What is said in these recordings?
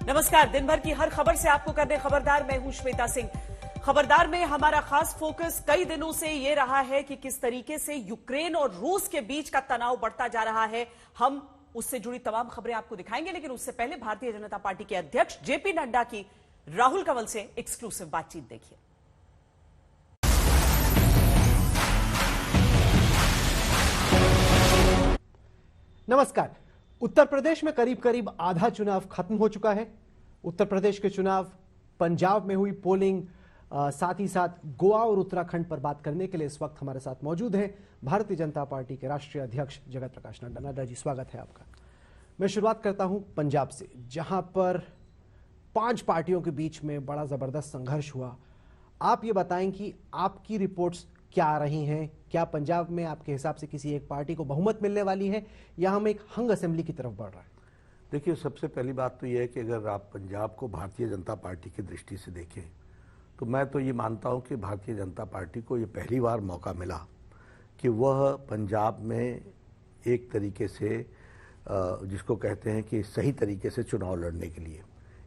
नमस्कार। दिन भर की हर खबर से आपको करने खबरदार, मैं हूं श्वेता सिंह। खबरदार में हमारा खास फोकस कई दिनों से यह रहा है कि किस तरीके से यूक्रेन और रूस के बीच का तनाव बढ़ता जा रहा है। हम उससे जुड़ी तमाम खबरें आपको दिखाएंगे, लेकिन उससे पहले भारतीय जनता पार्टी के अध्यक्ष जेपी नड्डा की राहुल कंवल से एक्सक्लूसिव बातचीत देखिए। नमस्कार। उत्तर प्रदेश में करीब करीब आधा चुनाव खत्म हो चुका है। उत्तर प्रदेश के चुनाव, पंजाब में हुई पोलिंग, साथ ही साथ गोवा और उत्तराखंड पर बात करने के लिए इस वक्त हमारे साथ मौजूद हैं भारतीय जनता पार्टी के राष्ट्रीय अध्यक्ष जगत प्रकाश नड्डा। नड्डा जी, स्वागत है आपका। मैं शुरुआत करता हूं पंजाब से, जहां पर 5 पार्टियों के बीच में बड़ा जबरदस्त संघर्ष हुआ। आप ये बताएं कि आपकी रिपोर्ट्स क्या आ रही हैं? क्या पंजाब में आपके हिसाब से किसी एक पार्टी को बहुमत मिलने वाली है या हम एक हंग असेंबली की तरफ बढ़ रहे हैं? देखिए, सबसे पहली बात तो यह है कि अगर आप पंजाब को भारतीय जनता पार्टी की दृष्टि से देखें तो मैं तो ये मानता हूं कि भारतीय जनता पार्टी को ये पहली बार मौका मिला कि वह पंजाब में एक तरीके से जिसको कहते हैं कि सही तरीके से चुनाव लड़ने के लिए।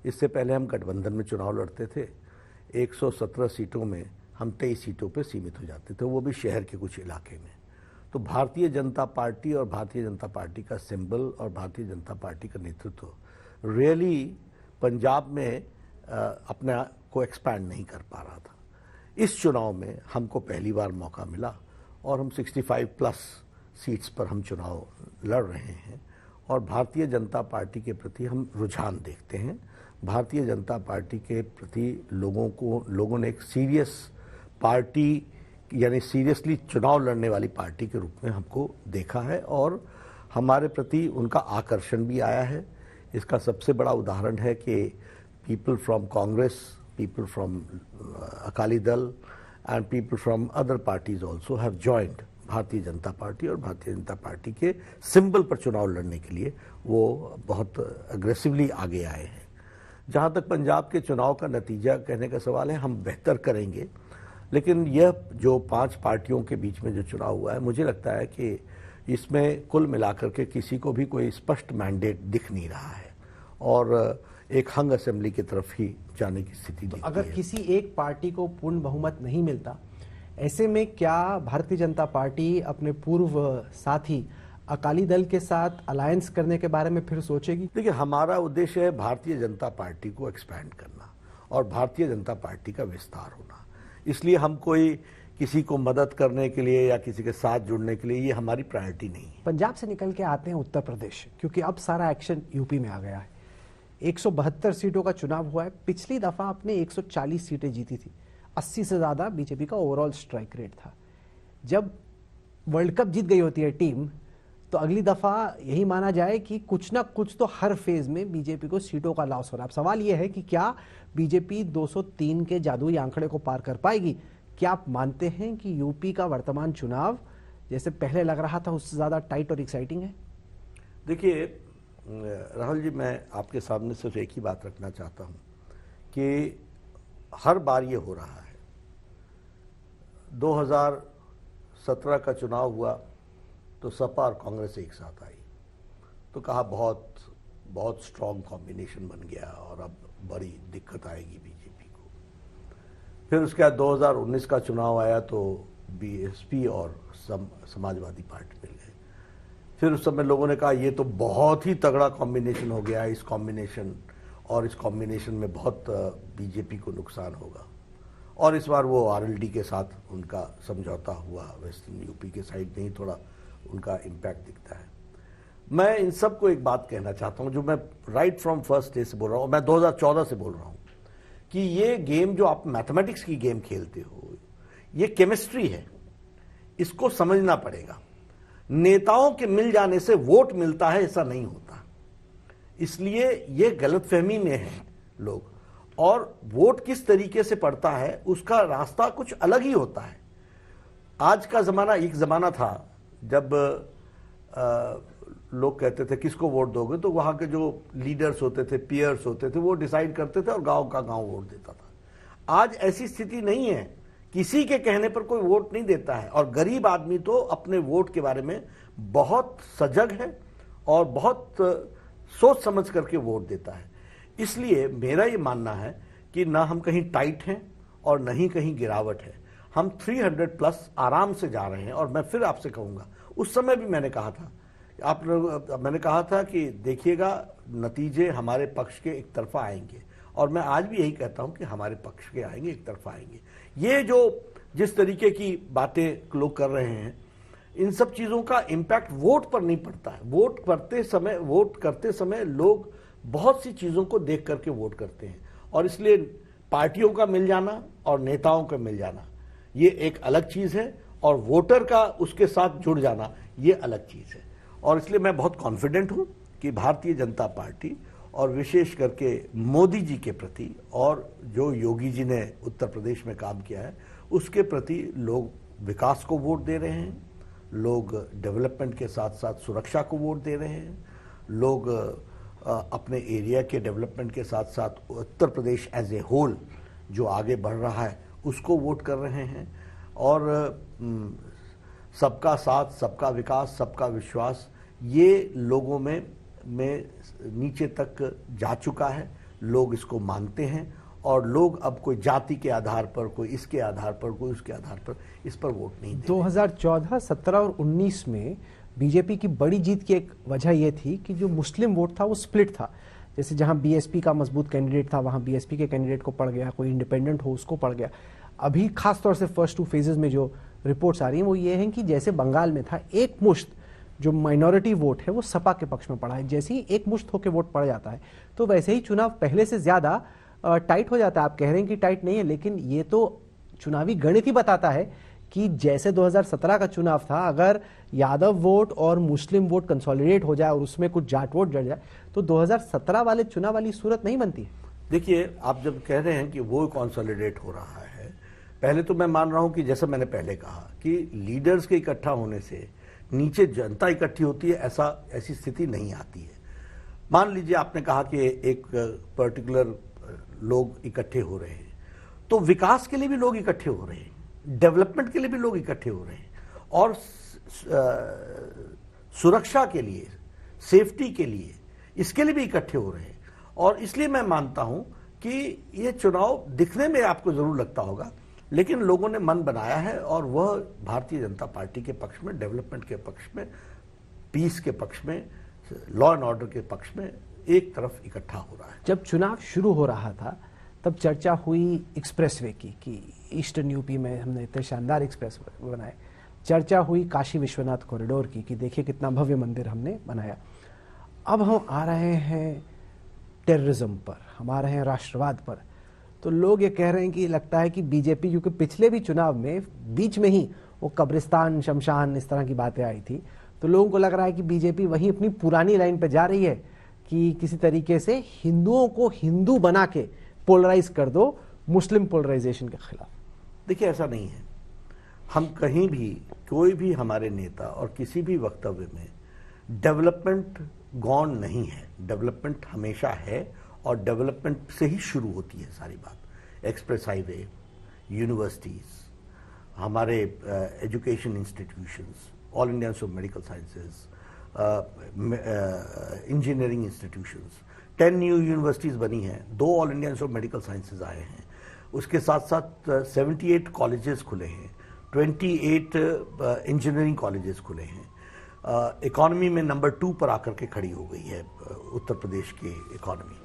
इससे पहले हम गठबंधन में चुनाव लड़ते थे, 117 सीटों में हम 23 सीटों पर सीमित हो जाते थे, वो भी शहर के कुछ इलाके में। तो भारतीय जनता पार्टी और भारतीय जनता पार्टी का सिंबल और भारतीय जनता पार्टी का नेतृत्व रियली पंजाब में अपने को एक्सपैंड नहीं कर पा रहा था। इस चुनाव में हमको पहली बार मौका मिला और हम 65 प्लस सीट्स पर हम चुनाव लड़ रहे हैं और भारतीय जनता पार्टी के प्रति हम रुझान देखते हैं। भारतीय जनता पार्टी के प्रति लोगों ने एक सीरियस पार्टी यानी सीरियसली चुनाव लड़ने वाली पार्टी के रूप में हमको देखा है और हमारे प्रति उनका आकर्षण भी आया है। इसका सबसे बड़ा उदाहरण है कि people from Congress, people from Akali Dal and people from other parties also have joined Bharatiya Janata party और भारतीय जनता पार्टी के सिंबल पर चुनाव लड़ने के लिए वो बहुत अग्रेसिवली आगे आए हैं। जहाँ तक पंजाब के चुनाव का नतीजा कहने का सवाल है, हम बेहतर करेंगे, लेकिन यह जो 5 पार्टियों के बीच में जो चुनाव हुआ है, मुझे लगता है कि इसमें कुल मिलाकर के किसी को भी कोई स्पष्ट मैंडेट दिख नहीं रहा है और एक हंग असेंबली की तरफ ही जाने की स्थिति दिखती है। अगर किसी एक पार्टी को पूर्ण बहुमत नहीं मिलता, ऐसे में क्या भारतीय जनता पार्टी अपने पूर्व साथी अकाली दल के साथ अलायंस करने के बारे में फिर सोचेगी? देखिए, हमारा उद्देश्य है भारतीय जनता पार्टी को एक्सपैंड करना और भारतीय जनता पार्टी का विस्तार होना। इसलिए हम कोई किसी को मदद करने के लिए या किसी के साथ जुड़ने के लिए ये हमारी प्रायोरिटी नहीं है। पंजाब से निकल के आते हैं उत्तर प्रदेश, क्योंकि अब सारा एक्शन यूपी में आ गया है। 172 सीटों का चुनाव हुआ है। पिछली दफा आपने 140 सीटें जीती थी। 80 से ज्यादा बीजेपी का ओवरऑल स्ट्राइक रेट था। जब वर्ल्ड कप जीत गई होती है टीम, तो अगली दफा यही माना जाए कि कुछ ना कुछ तो हर फेज में बीजेपी को सीटों का लॉस हो रहा है। अब सवाल यह है कि क्या बीजेपी 203 के जादुई आंकड़े को पार कर पाएगी? क्या आप मानते हैं कि यूपी का वर्तमान चुनाव जैसे पहले लग रहा था उससे ज्यादा टाइट और एक्साइटिंग है? देखिए राहुल जी, मैं आपके सामने सिर्फ एक ही बात रखना चाहता हूं कि हर बार ये हो रहा है। 2017 का चुनाव हुआ तो सपा और कांग्रेस एक साथ आई, तो कहा बहुत स्ट्रॉन्ग कॉम्बिनेशन बन गया और अब बड़ी दिक्कत आएगी बीजेपी को। फिर उसके बाद 2019 का चुनाव आया तो बीएसपी और समाजवादी पार्टी मिल गए। फिर उस समय लोगों ने कहा ये तो बहुत ही तगड़ा कॉम्बिनेशन हो गया, इस कॉम्बिनेशन में बहुत बीजेपी को नुकसान होगा। और इस बार वो आरएलडी के साथ उनका समझौता हुआ, वेस्टर्न यूपी के साइड में ही थोड़ा उनका इम्पैक्ट दिखता है। मैं इन सबको एक बात कहना चाहता हूं, जो मैं राइट फ्रॉम फर्स्ट डे से बोल रहा हूं, मैं 2014 से बोल रहा हूं कि ये गेम जो आप मैथमेटिक्स की गेम खेलते हो, ये केमिस्ट्री है, इसको समझना पड़ेगा। नेताओं के मिल जाने से वोट मिलता है, ऐसा नहीं होता। इसलिए ये गलतफहमी में है लोग, और वोट किस तरीके से पड़ता है उसका रास्ता कुछ अलग ही होता है। आज का जमाना एक जमाना था जब लोग कहते थे किसको वोट दोगे, तो वहां के जो लीडर्स होते थे, पीयर्स होते थे, वो डिसाइड करते थे और गांव का गांव वोट देता था। आज ऐसी स्थिति नहीं है, किसी के कहने पर कोई वोट नहीं देता है। और गरीब आदमी तो अपने वोट के बारे में बहुत सजग है और बहुत सोच समझ करके वोट देता है। इसलिए मेरा ये मानना है कि ना हम कहीं टाइट हैं और न ही कहीं गिरावट है। हम 300 प्लस आराम से जा रहे हैं। और मैं फिर आपसे कहूंगा, उस समय भी मैंने कहा था, मैंने कहा था कि देखिएगा नतीजे हमारे पक्ष के एक तरफा आएंगे, और मैं आज भी यही कहता हूं कि हमारे पक्ष के आएंगे, एक तरफा आएंगे। ये जो जिस तरीके की बातें लोग कर रहे हैं, इन सब चीजों का इंपैक्ट वोट पर नहीं पड़ता है। वोट करते समय लोग बहुत सी चीजों को देख करके वोट करते हैं, और इसलिए पार्टियों का मिल जाना और नेताओं का मिल जाना ये एक अलग चीज है, और वोटर का उसके साथ जुड़ जाना ये अलग चीज है। और इसलिए मैं बहुत कॉन्फिडेंट हूं कि भारतीय जनता पार्टी और विशेष करके मोदी जी के प्रति, और जो योगी जी ने उत्तर प्रदेश में काम किया है उसके प्रति लोग विकास को वोट दे रहे हैं, लोग डेवलपमेंट के साथ साथ सुरक्षा को वोट दे रहे हैं, लोग अपने एरिया के डेवलपमेंट के साथ साथ Uttar Pradesh as a whole जो आगे बढ़ रहा है उसको वोट कर रहे हैं। और सबका साथ, सबका विकास, सबका विश्वास ये लोगों में नीचे तक जा चुका है। लोग इसको मानते हैं, और लोग अब कोई जाति के आधार पर, कोई इसके आधार पर, कोई उसके आधार पर इस पर वोट नहीं देते। 2014, 17 और 19 में बीजेपी की बड़ी जीत की एक वजह यह थी कि जो मुस्लिम वोट था वो स्प्लिट था। जैसे जहां बीएसपी का मजबूत कैंडिडेट था वहां बीएसपी के कैंडिडेट को पड़ गया, कोई इंडिपेंडेंट हो उसको पड़ गया। अभी खासतौर से फर्स्ट 2 फेजेस में जो रिपोर्ट्स आ रही हैं वो ये हैं कि जैसे बंगाल में था, एक मुश्त जो माइनॉरिटी वोट है वो सपा के पक्ष में पड़ा है। जैसे ही एक मुश्त होकर वोट पड़ जाता है तो वैसे ही चुनाव पहले से ज्यादा टाइट हो जाता है। आप कह रहे हैं कि टाइट नहीं है, लेकिन ये तो चुनावी गणित ही बताता है कि जैसे 2017 का चुनाव था, अगर यादव वोट और मुस्लिम वोट कंसोलिडेट हो जाए और उसमें कुछ जाट वोट जड़ जाए तो 2017 वाले चुनाव वाली सूरत नहीं बनती है। देखिए, आप जब कह रहे हैं कि वो कंसोलिडेट हो रहा है, पहले तो मैं मान रहा हूं कि जैसे मैंने पहले कहा कि लीडर्स के इकट्ठा होने से नीचे जनता इकट्ठी होती है, ऐसी स्थिति नहीं आती है। मान लीजिए आपने कहा कि एक पर्टिकुलर लोग इकट्ठे हो रहे हैं, तो विकास के लिए भी लोग इकट्ठे हो रहे हैं, डेवलपमेंट के लिए भी लोग इकट्ठे हो रहे हैं, और सुरक्षा के लिए, सेफ्टी के लिए, इसके लिए भी इकट्ठे हो रहे हैं। और इसलिए मैं मानता हूं कि ये चुनाव दिखने में आपको जरूर लगता होगा, लेकिन लोगों ने मन बनाया है, और वह भारतीय जनता पार्टी के पक्ष में, डेवलपमेंट के पक्ष में, पीस के पक्ष में, लॉ एंड ऑर्डर के पक्ष में एक तरफ इकट्ठा हो रहा है। जब चुनाव शुरू हो रहा था तब चर्चा हुई एक्सप्रेसवे की कि ईस्टर्न यूपी में हमने इतने शानदार एक्सप्रेस बनाए। चर्चा हुई काशी विश्वनाथ कॉरिडोर की कि देखिए कितना भव्य मंदिर हमने बनाया। अब हम आ रहे हैं टेररिज्म पर, हम आ रहे हैं राष्ट्रवाद पर। तो लोग ये कह रहे हैं कि लगता है कि बीजेपी, क्योंकि पिछले भी चुनाव में बीच में ही वो कब्रिस्तान, शमशान, इस तरह की बातें आई थी, तो लोगों को लग रहा है कि बीजेपी वहीं अपनी पुरानी लाइन पे जा रही है कि किसी तरीके से हिंदुओं को हिंदू बना के पोलराइज कर दो, मुस्लिम पोलराइजेशन के खिलाफ। देखिए, ऐसा नहीं है। हम कहीं भी, कोई भी हमारे नेता और किसी भी वक्तव्य में डेवलपमेंट गौण नहीं है। डेवलपमेंट हमेशा है, और डेवलपमेंट से ही शुरू होती है सारी बात। एक्सप्रेस हाईवे, यूनिवर्सिटीज, हमारे education institutions, all India institute of medical sciences, engineering institutions, 10 new universities बनी हैं, 2 all India institute of medical sciences आए हैं, उसके साथ साथ 78 कॉलेजेस खुले हैं, 28 इंजीनियरिंग कॉलेजेस खुले हैं। इकॉनमी में नंबर 2 पर आकर के खड़ी हो गई है उत्तर प्रदेश की इकॉनमी।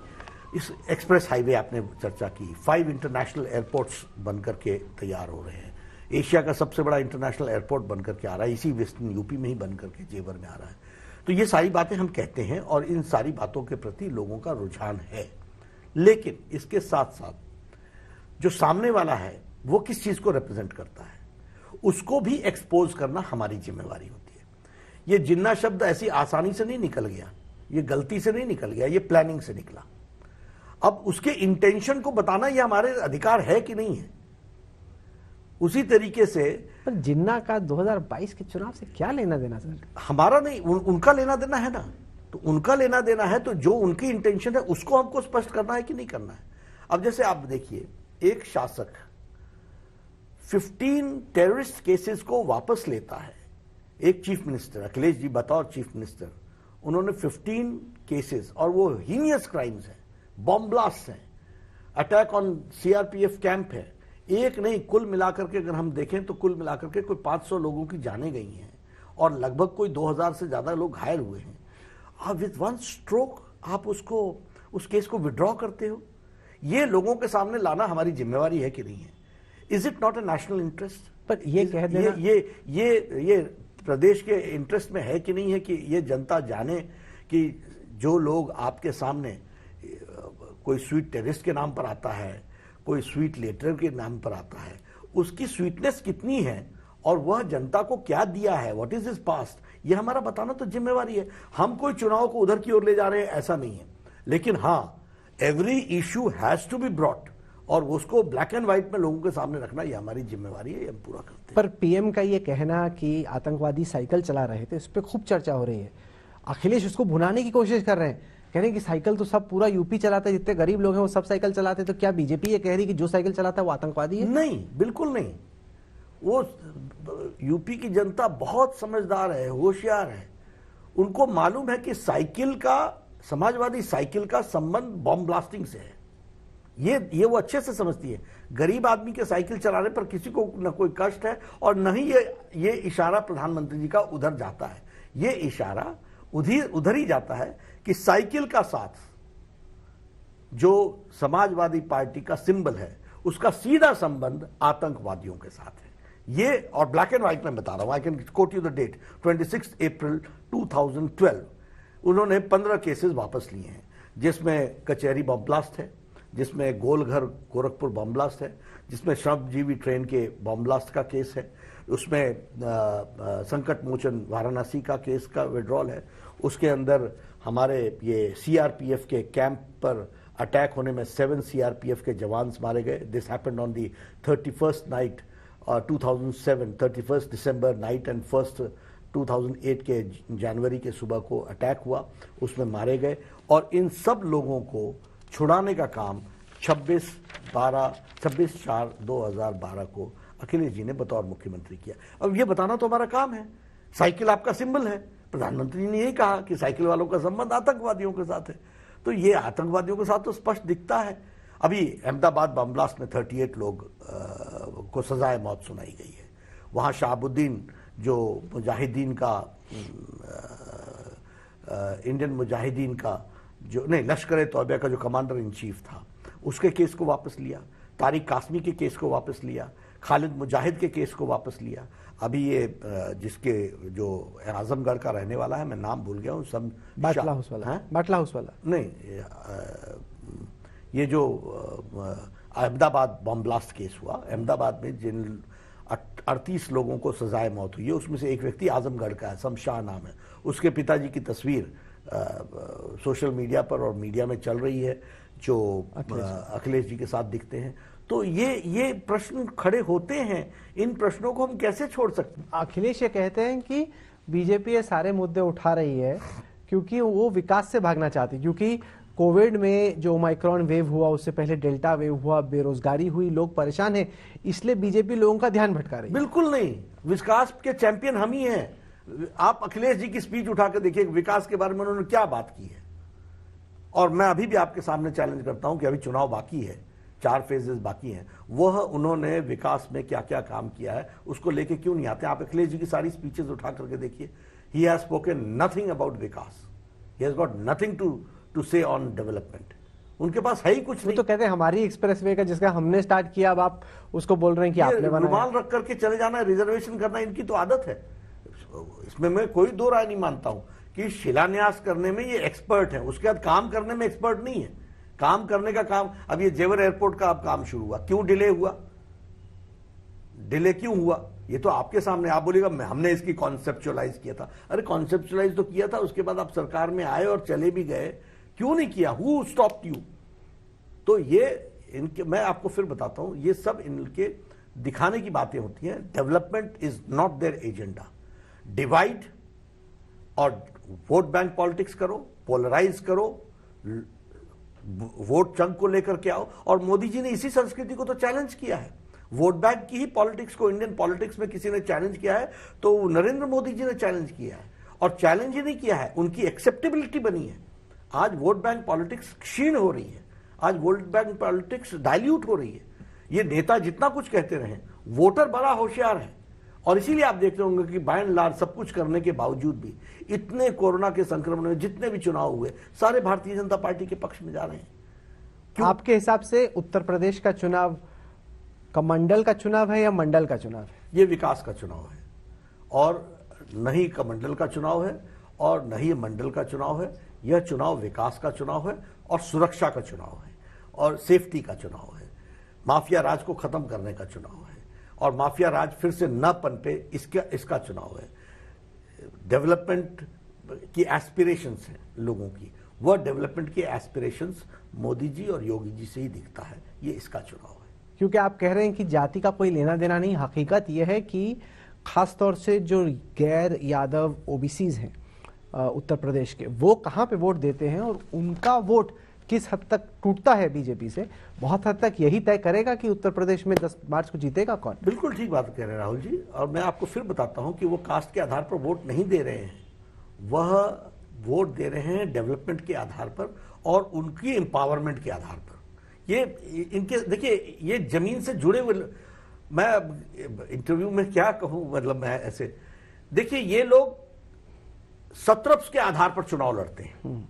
इस एक्सप्रेस हाईवे आपने चर्चा की, 5 इंटरनेशनल एयरपोर्ट्स बनकर के तैयार हो रहे हैं। एशिया का सबसे बड़ा इंटरनेशनल एयरपोर्ट बनकर के आ रहा है, इसी वेस्टर्न यूपी में ही बनकर के जेवर में आ रहा है। तो ये सारी बातें हम कहते हैं, और इन सारी बातों के प्रति लोगों का रुझान है। लेकिन इसके साथ साथ जो सामने वाला है वो किस चीज को रिप्रेजेंट करता है, उसको भी एक्सपोज करना हमारी जिम्मेवारी होती है। ये जिन्ना शब्द ऐसी आसानी से नहीं निकल गया, ये गलती से नहीं निकल गया, ये प्लानिंग से निकला। अब उसके इंटेंशन को बताना ये हमारे अधिकार है कि नहीं है। उसी तरीके से पर जिन्ना का 2022 के चुनाव से क्या लेना देना सर? हमारा नहीं, उनका लेना देना है ना। तो उनका लेना देना है, तो जो उनकी इंटेंशन है उसको हमको स्पष्ट करना है कि नहीं करना है। अब जैसे आप देखिए, एक शासक 15 टेररिस्ट केसेस को वापस लेता है। एक चीफ मिनिस्टर, अखिलेश जी बतौर चीफ मिनिस्टर, उन्होंने 15 केसेस, और वो हीनियस क्राइम्स हैं, बॉम्ब ब्लास्ट हैं, अटैक ऑन सीआरपीएफ कैंप है। एक नहीं, कुल मिलाकर के अगर हम देखें तो कुल मिलाकर के कोई 500 लोगों की जानें गई हैं और लगभग कोई 2000 से ज्यादा लोग घायल हुए हैं। आप विद वन स्ट्रोक आप उस केस को विड्रॉ करते हो। ये लोगों के सामने लाना हमारी जिम्मेवारी है कि नहीं है? Is it not a national interest? पर ये कह देना ये प्रदेश के इंटरेस्ट में है कि नहीं है कि ये जनता जाने कि जो लोग आपके सामने, कोई स्वीट टेरिस्ट के नाम पर आता है, कोई स्वीट लेटर के नाम पर आता है, उसकी स्वीटनेस कितनी है और वह जनता को क्या दिया है, व्हाट इज हिज पास्ट, ये हमारा बताना तो जिम्मेवारी है। हम कोई चुनाव को उधर की ओर ले जा रहे हैं ऐसा नहीं है, लेकिन हाँ, every issue has to be brought और उसको ब्लैक एंड व्हाइट में लोगों के सामने रखना, ये हमारी जिम्मेवारी है, ये हम पूरा करते हैं। पर पीएम का ये कहना कि आतंकवादी साइकिल चला रहे थे, इस पर खूब चर्चा हो रही है। अखिलेश उसको भुनाने की कोशिश कर रहे हैं, कह रहे हैं कि साइकिल तो सब पूरा यूपी चलाता है, जितने गरीब लोग हैं वो सब साइकिल चलाते हैं। तो क्या बीजेपी ये कह रही है कि जो साइकिल चलाता है वो आतंकवादी है? नहीं, बिल्कुल नहीं। वो यूपी की जनता बहुत समझदार है, होशियार है। उनको मालूम है कि साइकिल का, समाजवादी साइकिल का संबंध बॉम्ब ब्लास्टिंग से है। ये वो अच्छे से समझती है। गरीब आदमी के साइकिल चलाने पर किसी को न कोई कष्ट है और न ही ये इशारा प्रधानमंत्री जी का उधर जाता है। ये इशारा उधर ही जाता है कि साइकिल का साथ जो समाजवादी पार्टी का सिंबल है उसका सीधा संबंध आतंकवादियों के साथ है। ये, और ब्लैक एंड व्हाइट में बता रहा हूं, I can quote you the date, 26 April 2012 उन्होंने 15 केसेस वापस लिए हैं, जिसमें कचहरी बम ब्लास्ट है, जिसमें गोलघर गोरखपुर बम ब्लास्ट है, जिसमें श्रमजीवी ट्रेन के बम ब्लास्ट का केस है, उसमें संकट मोचन वाराणसी का केस का विड्रॉल है, उसके अंदर हमारे ये सीआरपीएफ के कैंप पर अटैक होने में 7 सीआरपीएफ के जवान मारे गए। This happened on the 31st night 2007, 31st December night and 1st 2008 के जनवरी के सुबह को अटैक हुआ, उसमें मारे गए। और इन सब लोगों को छुड़ाने का काम 26/4/2012 को अखिलेश जी ने बतौर मुख्यमंत्री किया। अब ये बताना तो हमारा काम है। साइकिल आपका सिंबल है, प्रधानमंत्री ने यही कहा कि साइकिल वालों का संबंध आतंकवादियों के साथ है, तो ये आतंकवादियों के साथ तो स्पष्ट दिखता है। अभी अहमदाबाद बम ब्लास्ट में 38 लोग को सजाए मौत सुनाई गई है। वहां शाहबुद्दीन जो मुजाहिदीन का इंडियन मुजाहिदीन का जो नहीं लश्कर तौबा का जो कमांडर इन चीफ था, उसके केस को वापस लिया, तारिक कासमी के केस को वापस लिया, खालिद मुजाहिद के केस को वापस लिया। अभी ये जिसके जो आजमगढ़ का रहने वाला है, मैं नाम भूल गया हूँ, सब बाटला हाउस वाला, बाटला हाउस वाला नहीं, ये जो अहमदाबाद बम ब्लास्ट केस हुआ, अहमदाबाद में जिन 38 लोगों को सजाए मौत हुई है, उसमें से एक व्यक्ति आजमगढ़ का है, शमशाह नाम है। उसके पिताजी की तस्वीर सोशल मीडिया पर और मीडिया में चल रही है, जो अखिलेश जी के साथ दिखते हैं। तो ये प्रश्न खड़े होते हैं, इन प्रश्नों को हम कैसे छोड़ सकते हैं? अखिलेश ये कहते हैं कि बीजेपी ये सारे मुद्दे उठा रही है क्योंकि वो विकास से भागना चाहती, क्योंकि कोविड में जो ओमाइक्रॉन वेव हुआ, उससे पहले डेल्टा वेव हुआ, बेरोजगारी हुई, लोग परेशान हैं, इसलिए बीजेपी लोगों का ध्यान भटका रही है। बिल्कुल नहीं, विकास के चैंपियन हम ही हैं। आप अखिलेश जी की स्पीच उठाकर देखिए, विकास के बारे में उन्होंने क्या बात की है। और मैं अभी भी आपके सामने चैलेंज करता हूं कि अभी चुनाव बाकी है, 4 फेजेस बाकी हैं, वह उन्होंने विकास में क्या क्या काम किया है उसको लेके क्यों नहीं आते? आप अखिलेश जी की सारी स्पीचेस उठा करके देखिए, he has spoken nothing about विकास, he has got nothing to say on development. उनके पास है ही कुछ नहीं। तो कहते हैं हमारी एक्सप्रेसवे का जिसका हमने स्टार्ट किया, अब आप उसको बोल रहे हैं कि आपने बनाया। रुमाल रख करके चले जाना, रिजर्वेशन करना, इनकी तो आदत है। इसमें मैं कोई दो राय नहीं मानता हूं कि शिलान्यास करने में ये एक्सपर्ट है, उसके बाद काम करने में एक्सपर्ट नहीं है। काम करने का काम, अब ये जेवर एयरपोर्ट का अब काम शुरू हुआ, क्यों डिले हुआ? डिले क्यों हुआ ये तो आपके सामने। आप बोलेगा हमने इसकी कॉन्सेप्चुअलाइज किया था। अरे कॉन्सेप्चुअलाइज तो किया था, उसके बाद आप सरकार में आए और चले भी गए, क्यों नहीं किया? Who stopped you? तो ये इनके, मैं आपको फिर बताता हूं, ये सब इनके दिखाने की बातें होती हैं। Development is not their agenda. Divide और वोट बैंक पॉलिटिक्स करो, पोलराइज करो, वोट चंक को लेकर के आओ। और मोदी जी ने इसी संस्कृति को तो चैलेंज किया है। वोट बैंक की ही पॉलिटिक्स को इंडियन पॉलिटिक्स में किसी ने चैलेंज किया है तो नरेंद्र मोदी जी ने चैलेंज किया है। और चैलेंज ही नहीं किया है, उनकी एक्सेप्टेबिलिटी बनी है। आज वोट बैंक पॉलिटिक्स क्षीण हो रही है। आज वोट बैंक पॉलिटिक्स डाइल्यूट हो रही है। ये नेता जितना कुछ कहते रहे, वोटर बड़ा होशियार है, और इसीलिए आप देखते होंगे कि बाय एंड लार्ज सब कुछ करने के बावजूद भी इतने कोरोना के संक्रमण में जितने भी चुनाव हुए सारे भारतीय जनता पार्टी के पक्ष में जा रहे हैं। आपके हिसाब से उत्तर प्रदेश का चुनाव कमंडल का चुनाव है या मंडल का चुनाव है? ये विकास का चुनाव है, और न ही कमंडल का चुनाव है और न ही मंडल का चुनाव है। यह चुनाव विकास का चुनाव है और सुरक्षा का चुनाव है और सेफ्टी का चुनाव है। माफिया राज को खत्म करने का चुनाव है और माफिया राज फिर से न पनपे इसका चुनाव है। डेवलपमेंट की एस्पिरेशंस हैं लोगों की, वह डेवलपमेंट की एस्पिरेशंस मोदी जी और योगी जी से ही दिखता है। ये इसका चुनाव है। क्योंकि आप कह रहे हैं कि जाति का कोई लेना देना नहीं, हकीकत यह है कि खास तौर से जो गैर यादव ओबीसीज हैं उत्तर प्रदेश के, वो कहाँ पे वोट देते हैं और उनका वोट किस हद तक टूटता है बीजेपी से, बहुत हद तक यही तय करेगा कि उत्तर प्रदेश में 10 मार्च को जीतेगा कौन। बिल्कुल ठीक बात कह रहे हैं राहुल जी, और मैं आपको फिर बताता हूं कि वो कास्ट के आधार पर वोट नहीं दे रहे हैं, वह वोट दे रहे हैं डेवलपमेंट के आधार पर और उनकी एम्पावरमेंट के आधार पर। ये इनके देखिए, ये जमीन से जुड़े हुए, मैं इंटरव्यू में क्या कहूं, मतलब मैं ऐसे देखिए, ये लोग सत्रप्स के आधार पर चुनाव लड़ते हैं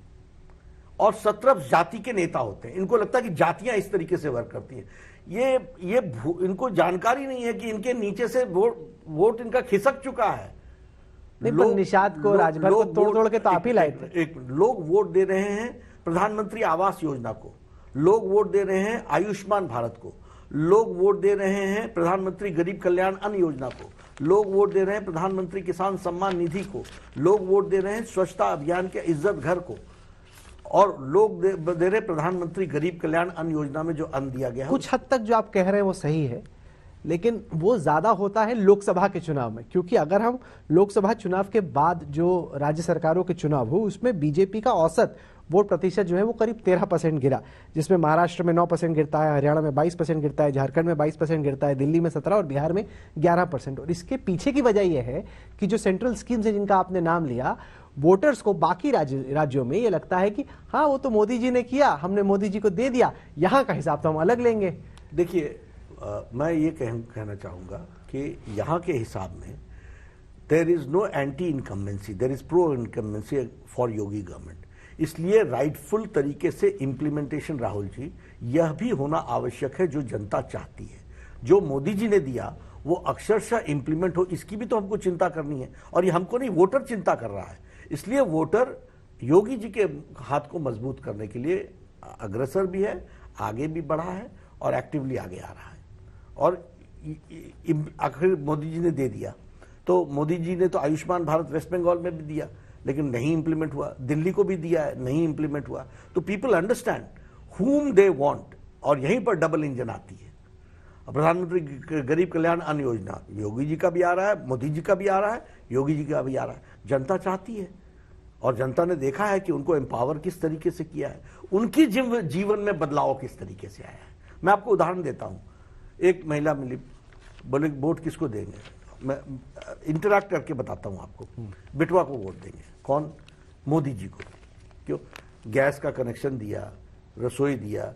और सत्रप्स जाति के नेता होते हैं। इनको लगता है कि जातियां इस तरीके से वर्क करती हैं। ये इनको जानकारी नहीं है कि इनके नीचे से वोट इनका खिसक चुका है। लोग निषाद को, राजभर को तोड़ के तो आप ही लाए थे। लोग वोट दे रहे हैं प्रधानमंत्री आवास योजना को, लोग वोट दे रहे हैं आयुष्मान भारत को, लोग वोट दे रहे हैं प्रधानमंत्री गरीब कल्याण अन्न योजना को, लोग वोट दे रहे हैं प्रधानमंत्री किसान सम्मान निधि को, लोग वोट दे रहे हैं स्वच्छता अभियान के इज्जत घर को, और लोग दे रहे प्रधानमंत्री गरीब कल्याण अन्न योजना में जो अन्न दिया गया है। कुछ हद तक जो आप कह रहे हैं वो सही है, लेकिन वो ज्यादा होता है लोकसभा के चुनाव में, क्योंकि अगर हम लोकसभा चुनाव के बाद जो राज्य सरकारों के चुनाव हो उसमें बीजेपी का औसत वोट प्रतिशत जो है वो करीब 13% गिरा, जिसमें महाराष्ट्र में 9% गिरता है, हरियाणा में 22% गिरता है, झारखंड में 22% गिरता है, दिल्ली में 17% और बिहार में 11%। और इसके पीछे की वजह यह है कि जो सेंट्रल स्कीम्स है जिनका आपने नाम लिया, वोटर्स को बाकी राज्यों में ये लगता है कि हाँ वो तो मोदी जी ने किया, हमने मोदी जी को दे दिया, यहाँ का हिसाब तो हम अलग लेंगे। देखिए, मैं ये कहना चाहूंगा कि यहाँ के हिसाब में there is no anti incumbency, there is pro incumbency for Yogi government. इसलिए राइटफुल तरीके से इंप्लीमेंटेशन, राहुल जी, यह भी होना आवश्यक है जो जनता चाहती है। जो मोदी जी ने दिया वो अक्षरशः इंप्लीमेंट हो, इसकी भी तो हमको चिंता करनी है, और ये हमको नहीं, वोटर चिंता कर रहा है। इसलिए वोटर योगी जी के हाथ को मजबूत करने के लिए अग्रसर भी है, आगे भी बढ़ा है और एक्टिवली आगे आ रहा है। और आखिर मोदी जी ने दे दिया, तो मोदी जी ने तो आयुष्मान भारत वेस्ट बंगाल में भी दिया लेकिन नहीं इंप्लीमेंट हुआ, दिल्ली को भी दिया है, नहीं इंप्लीमेंट हुआ। तो people understand whom they want, और यहीं पर डबल इंजन आती है। प्रधानमंत्री गरीब कल्याण अन्न योजना योगी जी का भी आ रहा है, मोदी जी का भी आ रहा है, योगी जी का भी आ रहा है। जनता चाहती है और जनता ने देखा है कि उनको एम्पावर किस तरीके से किया है, उनकी जीवन में बदलाव किस तरीके से आया है। मैं आपको उदाहरण देता हूं, एक महिला मिली, बोले वोट किसको देंगे, मैं इंटरैक्ट करके बताता हूं आपको, बिटवा को वोट देंगे। कौन? मोदी जी को। क्यों? गैस का कनेक्शन दिया, रसोई दिया,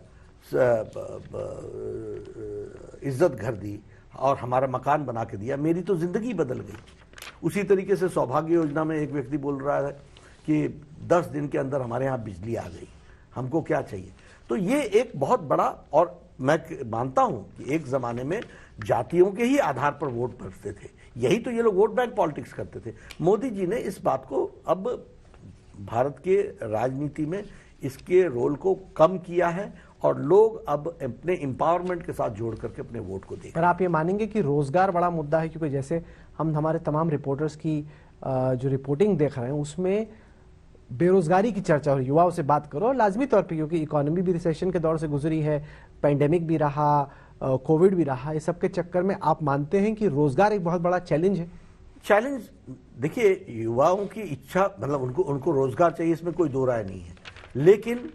इज्जत घर दी और हमारा मकान बना के दिया, मेरी तो जिंदगी बदल गई। उसी तरीके से सौभाग्य योजना में एक व्यक्ति बोल रहा है कि 10 दिन के अंदर हमारे यहाँ बिजली आ गई, हमको क्या चाहिए। तो ये एक बहुत बड़ा, और मैं मानता हूं कि एक जमाने में जातियों के ही आधार पर वोट पड़ते थे, यही तो ये लोग वोट बैंक पॉलिटिक्स करते थे। मोदी जी ने इस बात को अब भारत के राजनीति में इसके रोल को कम किया है और लोग अब अपने एम्पावरमेंट के साथ जोड़ करके अपने वोट को देखें। पर आप ये मानेंगे कि रोजगार बड़ा मुद्दा है, क्योंकि जैसे हम हमारे तमाम रिपोर्टर्स की जो रिपोर्टिंग देख रहे हैं उसमें बेरोजगारी की चर्चा हो रही है। युवाओं से बात करो लाजमी तौर पे, क्योंकि इकोनॉमी भी रिसेशन के दौर से गुजरी है, पैंडेमिक भी रहा, कोविड भी रहा, इस सब के चक्कर में आप मानते हैं कि रोजगार एक बहुत बड़ा चैलेंज है? चैलेंज, देखिए, युवाओं की इच्छा, मतलब उनको रोजगार चाहिए, इसमें कोई दो राय नहीं है, लेकिन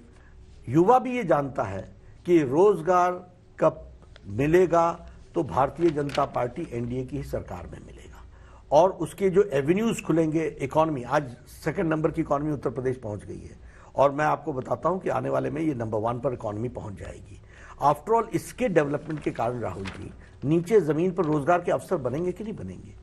युवा भी ये जानता है कि रोजगार कब मिलेगा तो भारतीय जनता पार्टी एनडीए की ही सरकार में मिलेगा, और उसके जो एवेन्यूज खुलेंगे, इकोनॉमी आज 2nd नंबर की इकोनॉमी उत्तर प्रदेश पहुंच गई है, और मैं आपको बताता हूं कि आने वाले में ये नंबर 1 पर इकॉनमी पहुंच जाएगी। आफ्टर ऑल इसके डेवलपमेंट के कारण राहुल जी, नीचे जमीन पर रोजगार के अवसर बनेंगे कि नहीं बनेंगे,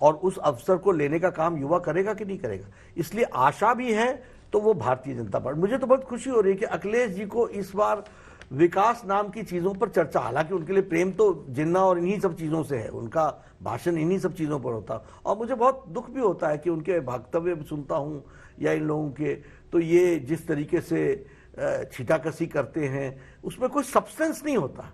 और उस अवसर को लेने का काम युवा करेगा कि नहीं करेगा। इसलिए आशा भी है तो वो भारतीय जनता पार्टी। मुझे तो बहुत खुशी हो रही है कि अखिलेश जी को इस बार विकास नाम की चीजों पर चर्चा, हालांकि उनके लिए प्रेम तो जिन्ना और इन्हीं सब चीजों से है, उनका भाषण इन्हीं सब चीजों पर होता, और मुझे बहुत दुख भी होता है कि उनके वक्तव्य सुनता हूं या इन लोगों के, तो ये जिस तरीके से छीटाकसी करते हैं उसमें कोई सब्सटेंस नहीं होता।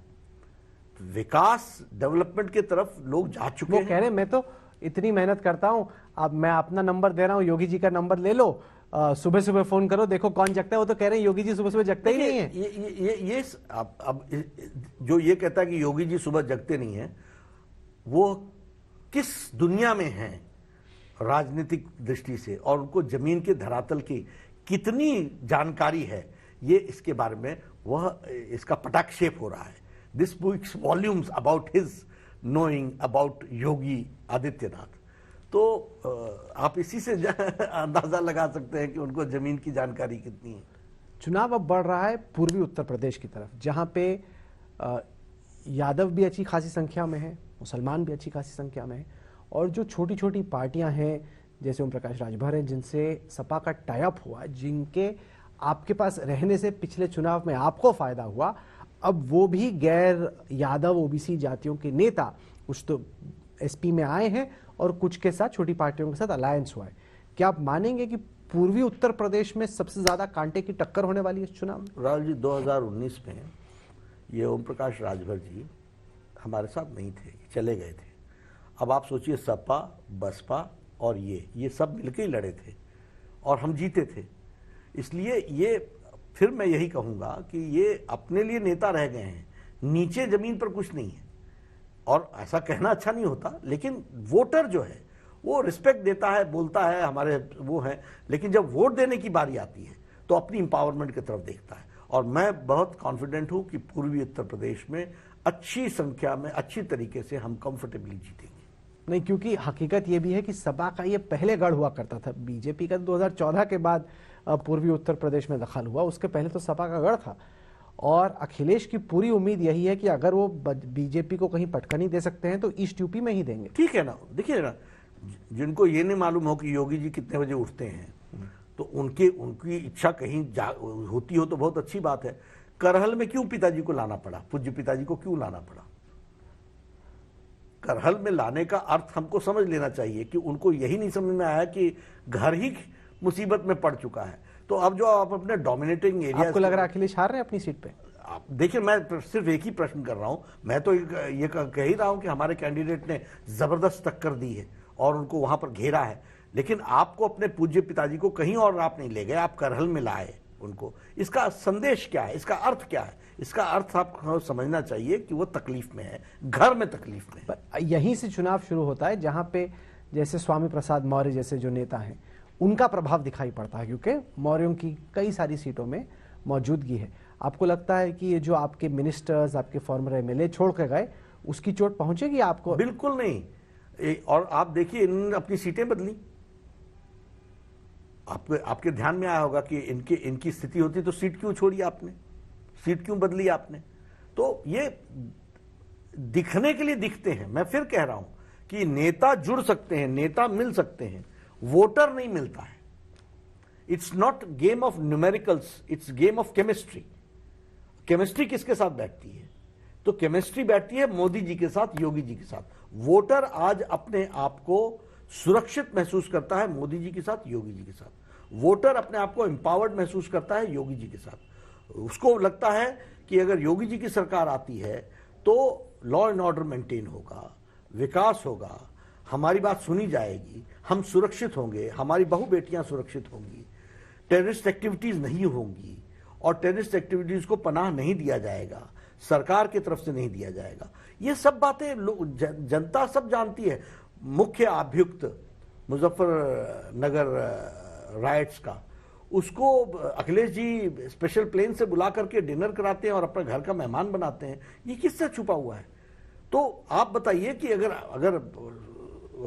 विकास डेवलपमेंट की तरफ लोग जा चुके हैं। वो कह रहे हैं मैं तो इतनी मेहनत करता हूं, अब मैं अपना नंबर दे रहा हूं, योगी जी का नंबर ले लो, सुबह सुबह फोन करो, देखो कौन जगता है। वो तो कह रहे हैं योगी जी सुबह सुबह जगते ही नहीं है। ये अब जो ये कहता है कि योगी जी सुबह जगते नहीं है, वो किस दुनिया में है राजनीतिक दृष्टि से, और उनको जमीन के धरातल की कितनी जानकारी है, ये इसके बारे में वह इसका पटाक्षेप हो रहा है। This speaks volumes about his knowing about Yogi Adityanath. तो आप इसी से अंदाजा लगा सकते हैं कि उनको जमीन की जानकारी कितनी है। चुनाव अब बढ़ रहा है पूर्वी उत्तर प्रदेश की तरफ, जहां पे यादव भी अच्छी खासी संख्या में है, मुसलमान भी अच्छी खासी संख्या में है, और जो छोटी छोटी पार्टियां हैं जैसे ओम प्रकाश राजभर हैं, जिनसे सपा का टाई अप हुआ, जिनके आपके पास रहने से पिछले चुनाव में आपको फायदा हुआ, अब वो भी गैर यादव ओबीसी जातियों के नेता कुछ तो एसपी में आए हैं और कुछ के साथ छोटी पार्टियों के साथ अलायंस हुआ है। क्या आप मानेंगे कि पूर्वी उत्तर प्रदेश में सबसे ज्यादा कांटे की टक्कर होने वाली है इस चुनाव में? राहुल जी, 2019 में ये ओम प्रकाश राजभर जी हमारे साथ नहीं थे, चले गए थे। अब आप सोचिए, सपा, बसपा और ये सब मिलकर ही लड़े थे और हम जीते थे। इसलिए ये फिर मैं यही कहूंगा कि ये अपने लिए नेता रह गए हैं, नीचे जमीन पर कुछ नहीं है। और ऐसा कहना अच्छा नहीं होता, लेकिन वोटर जो है वो रिस्पेक्ट देता है, बोलता है हमारे वो हैं, लेकिन जब वोट देने की बारी आती है तो अपनी इंपावरमेंट की तरफ देखता है। और मैं बहुत कॉन्फिडेंट हूं कि पूर्वी उत्तर प्रदेश में अच्छी संख्या में, अच्छी तरीके से हम कंफर्टेबली जीतेंगे। नहीं, क्योंकि हकीकत यह भी है कि सपा का ये पहले गढ़ हुआ करता था। बीजेपी का 2014 के बाद पूर्वी उत्तर प्रदेश में दखल हुआ, उसके पहले तो सपा का गढ़ था। और अखिलेश की पूरी उम्मीद यही है कि अगर वो बीजेपी को कहीं पटकनी दे सकते हैं तो ईस्ट यूपी में ही देंगे। ठीक है ना, देखिए ना, जिनको ये नहीं मालूम हो कि योगी जी कितने बजे उठते हैं, तो उनकी इच्छा कहीं होती हो तो बहुत अच्छी बात है। करहल में क्यों पिताजी को लाना पड़ा, पूज्य पिताजी को क्यों लाना पड़ा? करहल में लाने का अर्थ हमको समझ लेना चाहिए कि उनको यही नहीं समझ में आया कि घर ही मुसीबत में पड़ चुका है। तो अब जो आप अपने डोमिनेटिंग एरिया, आपको लग रहा है अखिलेश हार रहे हैं अपनी सीट पे? आप देखिए, मैं सिर्फ एक ही प्रश्न कर रहा हूं। मैं तो ये कह ही रहा हूं कि हमारे कैंडिडेट ने जबरदस्त टक्कर दी है और उनको वहां पर घेरा है, लेकिन आपको अपने पूज्य पिताजी को कहीं और आप नहीं ले गए, आप करहल में लाए उनको। इसका संदेश क्या है, इसका अर्थ क्या है? इसका अर्थ आपको समझना चाहिए कि वो तकलीफ में है, घर में तकलीफ में है। यहीं से चुनाव शुरू होता है, जहां पे जैसे स्वामी प्रसाद मौर्य जैसे जो नेता हैं उनका प्रभाव दिखाई पड़ता है, क्योंकि मौर्यों की कई सारी सीटों में मौजूदगी है। आपको लगता है कि ये जो आपके मिनिस्टर्स, आपके फॉर्मर एमएलए छोड़ के गए, उसकी चोट पहुंचेगी आपको? बिल्कुल नहीं। और आप देखिए, इन्होंने अपनी सीटें बदली। आपके ध्यान में आया होगा कि इनकी स्थिति होती तो सीट क्यों छोड़ी आपने, सीट क्यों बदली आपने? तो ये दिखने के लिए दिखते हैं। मैं फिर कह रहा हूं कि नेता जुड़ सकते हैं, नेता मिल सकते हैं, वोटर नहीं मिलता है। It's not game of numericals, it's game of chemistry. Chemistry किसके साथ बैठती है? तो केमिस्ट्री बैठती है मोदी जी के साथ, योगी जी के साथ। वोटर आज अपने आप को सुरक्षित महसूस करता है मोदी जी के साथ, योगी जी के साथ। वोटर अपने आप को एम्पावर्ड महसूस करता है योगी जी के साथ। उसको लगता है कि अगर योगी जी की सरकार आती है तो लॉ एंड ऑर्डर मेंटेन होगा, विकास होगा, हमारी बात सुनी जाएगी, हम सुरक्षित होंगे, हमारी बहु बेटियां सुरक्षित होंगी, टेररिस्ट एक्टिविटीज नहीं होंगी, और टेररिस्ट एक्टिविटीज को पनाह नहीं दिया जाएगा, सरकार की तरफ से नहीं दिया जाएगा। ये सब बातें जनता सब जानती है। मुख्य अभियुक्त मुजफ्फरनगर राइट्स का, उसको अखिलेश जी स्पेशल प्लेन से बुला करके डिनर कराते हैं और अपने घर का मेहमान बनाते हैं। ये किससे छुपा हुआ है? तो आप बताइए कि अगर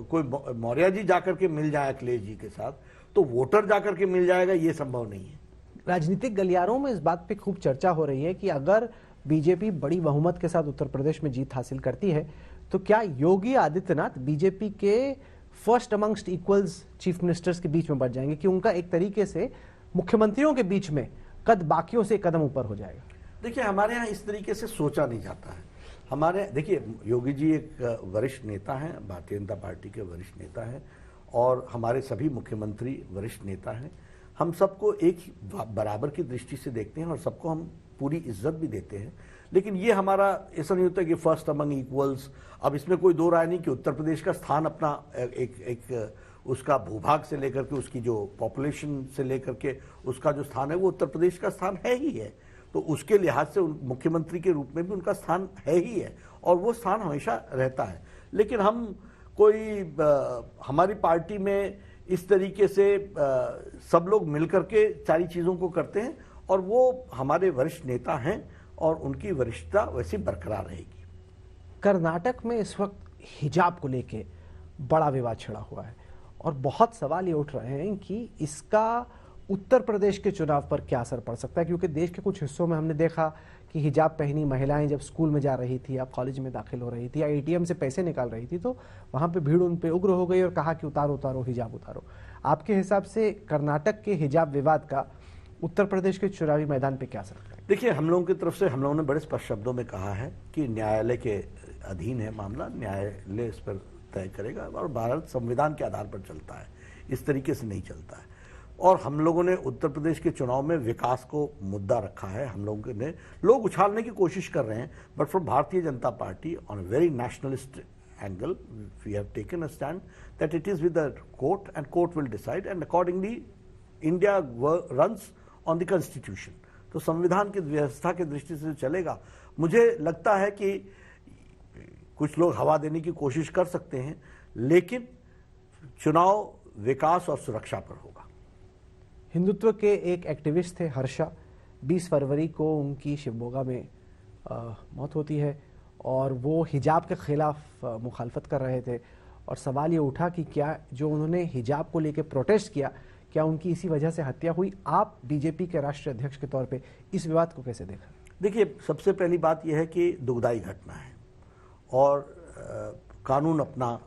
कोई मौर्य जी जाकर के मिल जाए अखिलेश जी के साथ, तो वोटर जाकर के मिल जाएगा, ये संभव नहीं है। राजनीतिक गलियारों में इस बात पे खूब चर्चा हो रही है कि अगर बीजेपी बड़ी बहुमत के साथ उत्तर प्रदेश में जीत हासिल करती है तो क्या योगी आदित्यनाथ बीजेपी के first amongst equals chief ministers के बीच में बढ़ जाएंगे, कि उनका एक तरीके से मुख्यमंत्रियों के बीच में कद बाकियों से कदम ऊपर हो जाएगा? देखिए, हमारे यहाँ इस तरीके से सोचा नहीं जाता है। हमारे देखिए, योगी जी एक वरिष्ठ नेता हैं, भारतीय जनता पार्टी के वरिष्ठ नेता हैं, और हमारे सभी मुख्यमंत्री वरिष्ठ नेता हैं। हम सबको एक बराबर की दृष्टि से देखते हैं और सबको हम पूरी इज्जत भी देते हैं। लेकिन ये हमारा ऐसा नहीं होता कि फर्स्ट अमंग इक्वल्स। अब इसमें कोई दो राय नहीं कि उत्तर प्रदेश का स्थान अपना एक उसका भूभाग से लेकर के, उसकी जो पॉपुलेशन से लेकर के उसका जो स्थान है वो उत्तर प्रदेश का स्थान है ही है। तो उसके लिहाज से मुख्यमंत्री के रूप में भी उनका स्थान है ही है, और वो स्थान हमेशा रहता है। लेकिन हम हमारी पार्टी में इस तरीके से सब लोग मिलकर के सारी चीज़ों को करते हैं, और वो हमारे वरिष्ठ नेता हैं और उनकी वरिष्ठता वैसी बरकरार रहेगी। कर्नाटक में इस वक्त हिजाब को लेके बड़ा विवाद छिड़ा हुआ है और बहुत सवाल ये उठ रहे हैं कि इसका उत्तर प्रदेश के चुनाव पर क्या असर पड़ सकता है, क्योंकि देश के कुछ हिस्सों में हमने देखा कि हिजाब पहनी महिलाएं जब स्कूल में जा रही थी या कॉलेज में दाखिल हो रही थी या एटीएम से पैसे निकाल रही थी तो वहां पे भीड़ उन पे उग्र हो गई और कहा कि उतारो उतारो हिजाब उतारो। आपके हिसाब से कर्नाटक के हिजाब विवाद का उत्तर प्रदेश के चुनावी मैदान पे क्या असर है? देखिए, हम लोगों की तरफ से हम लोगों ने बड़े स्पष्ट शब्दों में कहा है कि न्यायालय के अधीन है मामला, न्यायालय इस पर तय करेगा, और भारत संविधान के आधार पर चलता है, इस तरीके से नहीं चलता है। और हम लोगों ने उत्तर प्रदेश के चुनाव में विकास को मुद्दा रखा है। हम लोगों ने लोग उछालने की कोशिश कर रहे हैं, but from Bharatiya Janata Party on a very nationalist angle we have taken a stand that it is with the court and court will decide, and accordingly India runs on the constitution. तो संविधान की व्यवस्था की दृष्टि से चलेगा। मुझे लगता है कि कुछ लोग हवा देने की कोशिश कर सकते हैं, लेकिन चुनाव विकास और सुरक्षा पर होगा। हिंदुत्व के एक एक्टिविस्ट थे हर्षा, 20 फरवरी को उनकी शिवमोगा में मौत होती है और वो हिजाब के खिलाफ मुखालफत कर रहे थे, और सवाल ये उठा कि क्या जो उन्होंने हिजाब को लेकर प्रोटेस्ट किया, क्या उनकी इसी वजह से हत्या हुई? आप बीजेपी के राष्ट्रीय अध्यक्ष के तौर पे इस विवाद को कैसे देखा? देखिए, सबसे पहली बात यह है कि दुखदाई घटना है और कानून अपना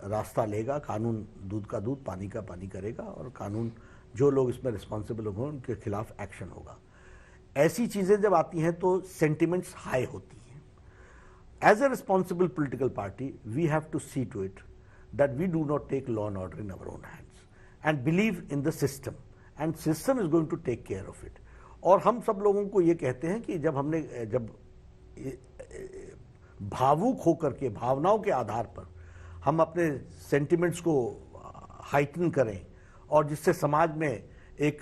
रास्ता लेगा। कानून दूध का दूध, पानी का पानी करेगा, और कानून जो लोग इसमें रिस्पॉन्सिबल होंगे उनके खिलाफ एक्शन होगा। ऐसी चीज़ें जब आती हैं तो सेंटिमेंट्स हाई होती हैं। As a responsible political party we have to see to it that we do not take law and order in our own hands and believe in the system, and system is going to take care of it. और हम सब लोगों को ये कहते हैं कि जब भावुक होकर के, भावनाओं के आधार पर हम अपने सेंटिमेंट्स को हाइटन करें और जिससे समाज में एक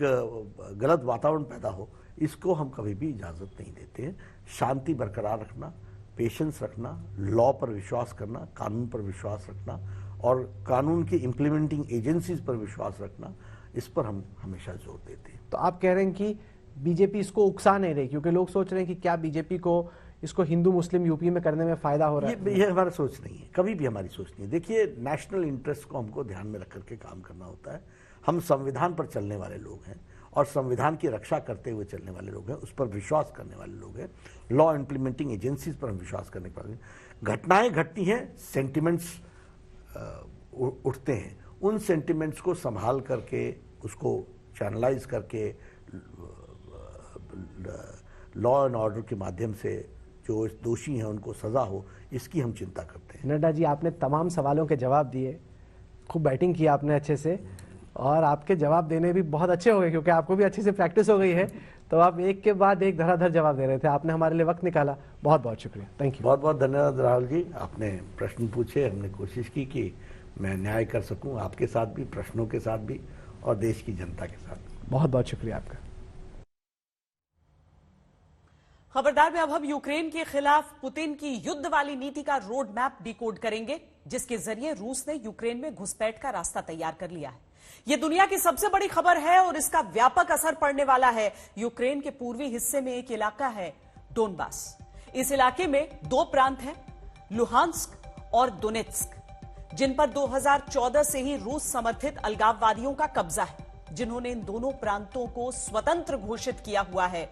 गलत वातावरण पैदा हो, इसको हम कभी भी इजाज़त नहीं देते हैं। शांति बरकरार रखना, पेशेंस रखना, लॉ पर विश्वास करना, कानून पर विश्वास रखना और कानून की इम्प्लीमेंटिंग एजेंसीज पर विश्वास रखना, इस पर हम हमेशा जोर देते हैं। तो आप कह रहे हैं कि बीजेपी इसको उकसा नहीं रही, क्योंकि लोग सोच रहे हैं कि क्या बीजेपी को इसको हिंदू मुस्लिम यूपी में करने में फायदा हो रहा है? ये हमारा सोच नहीं है, कभी भी हमारी सोच नहीं है। देखिए, नेशनल इंटरेस्ट को हमको ध्यान में रख करके काम करना होता है। हम संविधान पर चलने वाले लोग हैं और संविधान की रक्षा करते हुए चलने वाले लोग हैं, उस पर विश्वास करने वाले लोग हैं। लॉ इम्प्लीमेंटिंग एजेंसीज पर हम विश्वास करने वाले। घटनाएं घटती हैं, सेंटिमेंट्स उठते हैं, उन सेंटिमेंट्स को संभाल करके, उसको चैनलाइज करके लॉ एंड ऑर्डर के माध्यम से जो दोषी हैं उनको सजा हो, इसकी हम चिंता करते हैं। नड्डा जी, आपने तमाम सवालों के जवाब दिए, खूब बैटिंग की आपने अच्छे से, और आपके जवाब देने भी बहुत अच्छे हो गए क्योंकि आपको भी अच्छे से प्रैक्टिस हो गई है, तो आप एक के बाद एक धराधर जवाब दे रहे थे। आपने हमारे लिए वक्त निकाला, बहुत बहुत शुक्रिया, थैंक यू। बहुत बहुत धन्यवाद राहुल जी, आपने प्रश्न पूछे, हमने कोशिश की कि मैं न्याय कर सकूं आपके साथ भी, प्रश्नों के साथ भी और देश की जनता के साथ भी। बहुत बहुत शुक्रिया आपका। खबरदार में अब हम यूक्रेन के खिलाफ पुतिन की युद्ध वाली नीति का रोड मैप डिकोड करेंगे, जिसके जरिए रूस ने यूक्रेन में घुसपैठ का रास्ता तैयार कर लिया है। यह दुनिया की सबसे बड़ी खबर है और इसका व्यापक असर पड़ने वाला है। यूक्रेन के पूर्वी हिस्से में एक इलाका है डोनबास। इस इलाके में दो प्रांत हैं, लुहांस्क और दोनेत्स्क, जिन पर 2014 से ही रूस समर्थित अलगाववादियों का कब्जा है। जिन्होंने इन दोनों प्रांतों को स्वतंत्र घोषित किया हुआ है,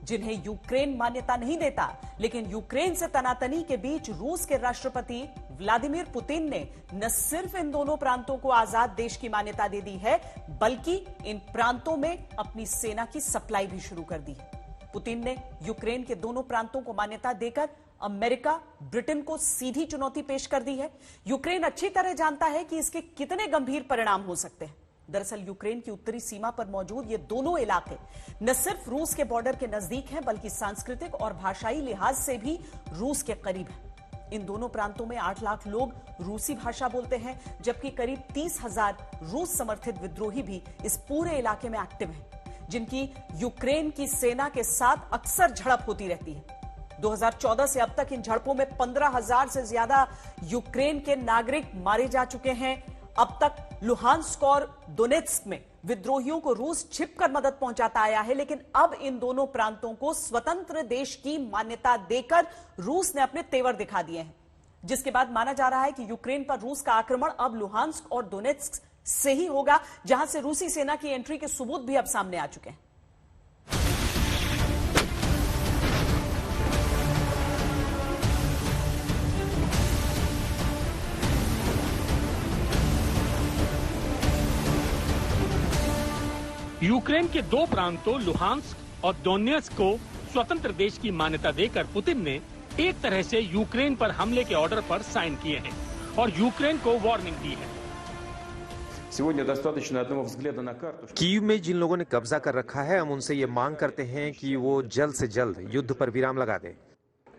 जिन्हें यूक्रेन मान्यता नहीं देता। लेकिन यूक्रेन से तनातनी के बीच रूस के राष्ट्रपति व्लादिमीर पुतिन ने न सिर्फ इन दोनों प्रांतों को आजाद देश की मान्यता दे दी है, बल्कि इन प्रांतों में अपनी सेना की सप्लाई भी शुरू कर दी है। पुतिन ने यूक्रेन के दोनों प्रांतों को मान्यता देकर अमेरिका, ब्रिटेन को सीधी चुनौती पेश कर दी है। यूक्रेन अच्छी तरह जानता है कि इसके कितने गंभीर परिणाम हो सकते हैं। दरअसल यूक्रेन की उत्तरी सीमा पर मौजूद ये दोनों इलाके न सिर्फ रूस के बॉर्डर के नजदीक हैं, बल्कि सांस्कृतिक और भाषाई लिहाज से भी रूस के करीब हैं। इन दोनों प्रांतों में 8 लाख लोग रूसी भाषा बोलते हैं, जबकि करीब 30,000 रूस समर्थित विद्रोही भी इस पूरे इलाके में एक्टिव हैं, जिनकी यूक्रेन की सेना के साथ अक्सर झड़प होती रहती है। 2014 से अब तक इन झड़पों में 15,000 से ज्यादा यूक्रेन के नागरिक मारे जा चुके हैं। अब तक लुहांस्क और दोनेत्स्क में विद्रोहियों को रूस छिपकर मदद पहुंचाता आया है, लेकिन अब इन दोनों प्रांतों को स्वतंत्र देश की मान्यता देकर रूस ने अपने तेवर दिखा दिए हैं, जिसके बाद माना जा रहा है कि यूक्रेन पर रूस का आक्रमण अब लुहांस्क और दोनेत्स्क से ही होगा, जहां से रूसी सेना की एंट्री के सबूत भी अब सामने आ चुके हैं। यूक्रेन के दो प्रांतों लुहांस्क और दोनेत्स्क को स्वतंत्र देश की मान्यता देकर पुतिन ने एक तरह से यूक्रेन पर हमले के ऑर्डर पर साइन किए हैं और यूक्रेन को वार्निंग दी है। कीव में जिन लोगों ने कब्जा कर रखा है, हम उनसे ये मांग करते हैं कि वो जल्द से जल्द युद्ध पर विराम लगा दें।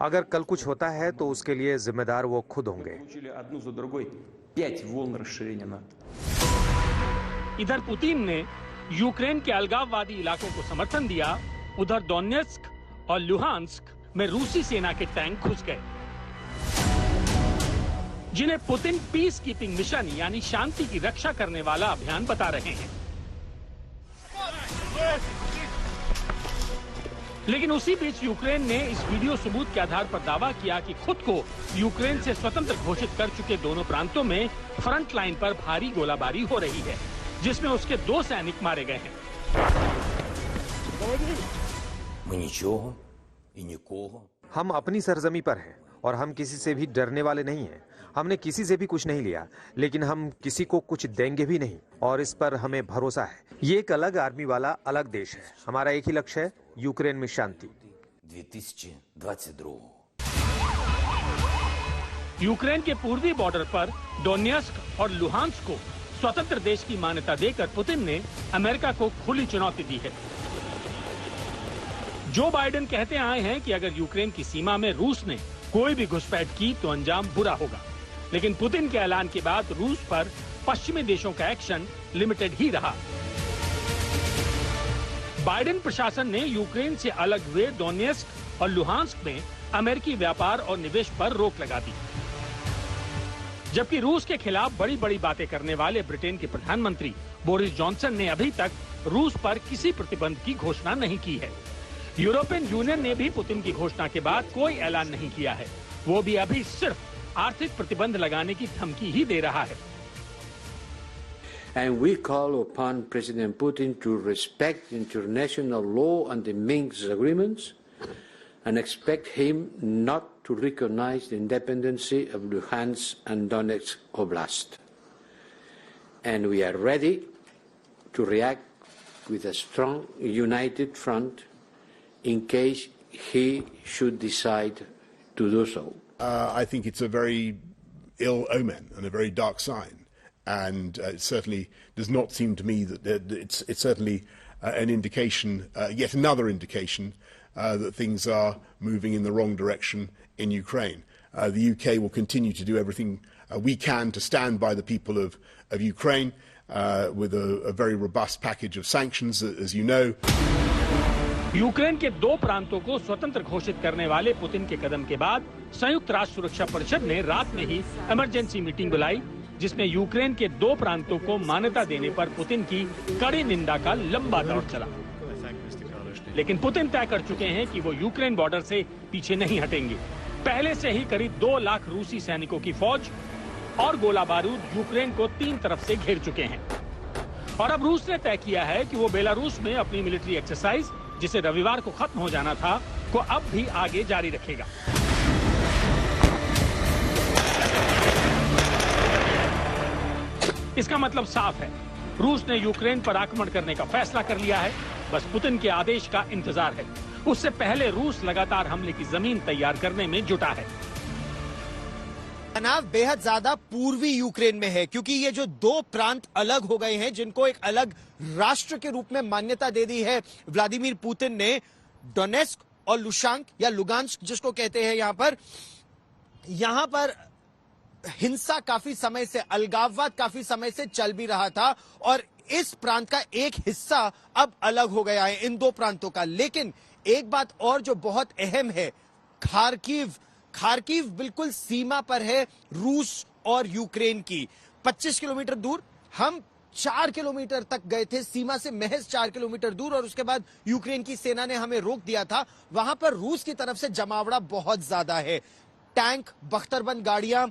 अगर कल कुछ होता है तो उसके लिए जिम्मेदार वो खुद होंगे। इधर पुतिन ने यूक्रेन के अलगाववादी इलाकों को समर्थन दिया, उधर दोनेत्स्क और लुहांस्क में रूसी सेना के टैंक घुस गए, जिन्हें पुतिन पीस कीपिंग मिशन यानी शांति की रक्षा करने वाला अभियान बता रहे हैं। लेकिन उसी बीच यूक्रेन ने इस वीडियो सबूत के आधार पर दावा किया कि खुद को यूक्रेन से स्वतंत्र घोषित कर चुके दोनों प्रांतों में फ्रंट लाइन पर भारी गोलाबारी हो रही है, जिसमें उसके 2 सैनिक मारे गए हैं। हम अपनी सरजमी पर हैं और हम किसी से भी डरने वाले नहीं हैं। हमने किसी से भी कुछ नहीं लिया, लेकिन हम किसी को कुछ देंगे भी नहीं और इस पर हमें भरोसा है। ये एक अलग आर्मी वाला अलग देश है। हमारा एक ही लक्ष्य है, यूक्रेन में शांति। 2022 यूक्रेन के पूर्वी बॉर्डर पर दोनेत्स्क और लुहांस्क को स्वतंत्र देश की मान्यता देकर पुतिन ने अमेरिका को खुली चुनौती दी है। जो बाइडेन कहते आए हैं कि अगर यूक्रेन की सीमा में रूस ने कोई भी घुसपैठ की तो अंजाम बुरा होगा, लेकिन पुतिन के ऐलान के बाद रूस पर पश्चिमी देशों का एक्शन लिमिटेड ही रहा। बाइडेन प्रशासन ने यूक्रेन से अलग हुए दोनेत्स्क और लुहांस्क में अमेरिकी व्यापार और निवेश पर रोक लगा दी, जबकि रूस के खिलाफ बड़ी बड़ी बातें करने वाले ब्रिटेन के प्रधानमंत्री बोरिस जॉनसन ने अभी तक रूस पर किसी प्रतिबंध की घोषणा नहीं की है। यूरोपियन यूनियन ने भी पुतिन की घोषणा के बाद कोई ऐलान नहीं किया है। वो भी अभी सिर्फ आर्थिक प्रतिबंध लगाने की धमकी ही दे रहा है। And we call upon President Putin to respect international law and the Minsk agreements and expect him not to recognize the independence of Luhansk and Donetsk Oblast. And we are ready to react with a strong, united front in case he should decide to do so. I think it's a very ill omen and a very dark sign. And it certainly does not seem to me that it's certainly an indication, yet another indication, that things are moving in the wrong direction in Ukraine. The UK will continue to do everything we can to stand by the people of Ukraine with a very robust package of sanctions, as you know. Ukraine के 2 प्रांतों को स्वतंत्र घोषित करने वाले Putin के कदम के बाद संयुक्त राष्ट्र सुरक्षा परिषद ने रात में ही इमरजेंसी मीटिंग बुलाई, जिसमें यूक्रेन के 2 प्रांतों को मान्यता देने पर पुतिन की कड़ी निंदा का लंबा दौर चला। लेकिन पुतिन तय कर चुके हैं कि वो यूक्रेन बॉर्डर से पीछे नहीं हटेंगे। पहले से ही करीब 2 लाख रूसी सैनिकों की फौज और गोला बारूद यूक्रेन को 3 तरफ से घेर चुके हैं। और अब रूस ने तय किया है कि वो बेलारूस में अपनी मिलिट्री एक्सरसाइज, जिसे रविवार को खत्म हो जाना था, को अब भी आगे जारी रखेगा। इसका मतलब साफ है, रूस ने यूक्रेन पर आक्रमण करने का फैसला कर लिया है। बस पुतिन के आदेश का इंतजार है। उससे पहले रूस लगातार हमले की जमीन तैयार करने में जुटा है। तनाव बेहद ज्यादा पूर्वी यूक्रेन में है, क्योंकि ये जो दो प्रांत अलग हो गए हैं, जिनको एक अलग राष्ट्र के रूप में मान्यता दे दी है व्लादिमीर पुतिन ने, डोनेस्क और लुशांक या लुगांस्क जिसको कहते हैं, यहां पर हिंसा काफी समय से, अलगाववाद काफी समय से चल भी रहा था और इस प्रांत का एक हिस्सा अब अलग हो गया है इन दो प्रांतों का। लेकिन एक बात और जो बहुत अहम है, खार्किव बिल्कुल सीमा पर है रूस और यूक्रेन की। 25 किलोमीटर दूर, हम 4 किलोमीटर तक गए थे, सीमा से महज 4 किलोमीटर दूर, और उसके बाद यूक्रेन की सेना ने हमें रोक दिया था। वहां पर रूस की तरफ से जमावड़ा बहुत ज्यादा है, टैंक, बख्तरबंद गाड़ियां,